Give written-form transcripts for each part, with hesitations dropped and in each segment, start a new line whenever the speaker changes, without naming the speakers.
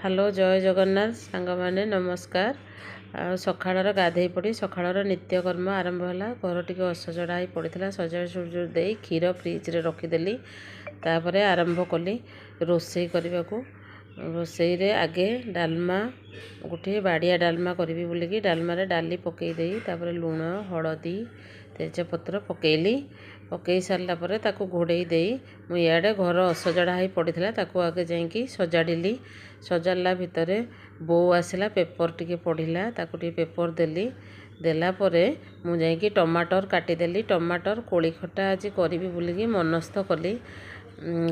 Hello जय जगन्नाथ सांग मैंने नमस्कार। सकाळर गाधे पड़ी सकाळर नित्यकर्म आरंभ है। घर टी असजड़ा ही पड़ा सजा सुजुड़ दे क्षीर फ्रिज रे रखीदेली। तापर आरंभ कली रोसई करने को। रोसई रे आगे डालमा गोटे बाड़िया डालमा करी बोलिकी डालमारे डाली पकई दे लुण हलदी तेजपत्र पकेली। पकई सारा पर ताकू घोड़े दे मुझे घर असजड़ा ही पड़ा ताकू आगे जाकि सजाड़ी। सजाड़ा भितर बो आसला पेपर टी पढ़ला ताकू टी पेपर देली। देलापर मुझे टमाटर काटिदेली। टमाटर कोड़ी खटा आज करी बोलिकी मनस्थ कली।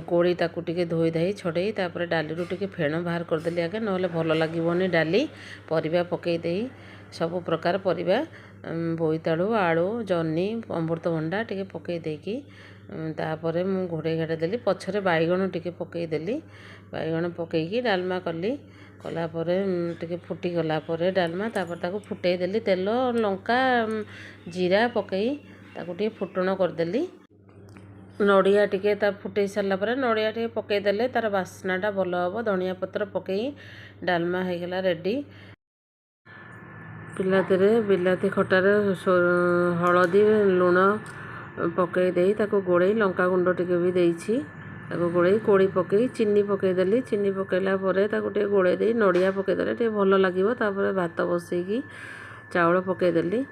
कोड़ी ताकू टी धोई धाई छड़े तापर डाली टी फेण बाहर करदेली आगे ना भल लगे डाली। परिबा पकई दे सब प्रकार परिबा बोईतालु आलू जन्नी अमृतभंडा टी पकई देकी तापर मु घोड़े घाड़े देली। पछरे बैगण टी पकईदेली। बैगण पकईकी डालमा कली। कलापर टी फुटी गलापर डालमा तापर ताकू फुटई देली। तेल लंका जीरा पकई ताकू टी फुटण करदेली। नड़िया टिके फुटई सारा पर नड़िया टे पकईदेले तार बास्नाटा भल हम। धनिया पत्र पकई डालमा होगला रेडी। बिलाती खटार हलदी लुण पकई दे ताको गोड़े लंका गुंड टिके भी देइछि ताको गोड़े कोड़ी पकई चीनी पकईदेली। चीनी पकईला परे ताको टे गोड़े दे नड़िया पकईदेले टे भल लागिवो। तापर भात बसईकी चाउल पकईदेली।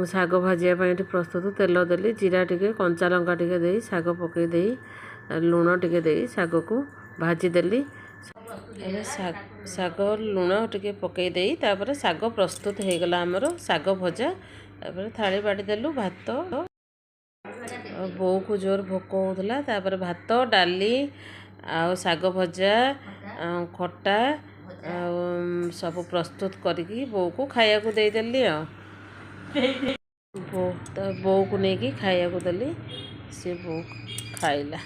शाग भाजिया प्रस्तुत तेल देली जीरा टिके कंचा लंका टिके दे शाग पकई दे लुण टिके दे शाग को भाजीदेली। शाग लुण टिके पकई दे तापर शाग प्रस्तुत हो गला आमर शाग भजा। तापर थाली बाड़ी देलु भात। बो को जोर भोक होता तापर भात डाली आउ शाग भजा खटा सब प्रस्तुत करके बो को खाया को देदेली। बो को लेकिन खाया को देली सी बो खाइला।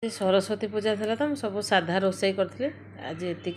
सरस्वती पूजा था तो सब साधा रोसई करते आज एति।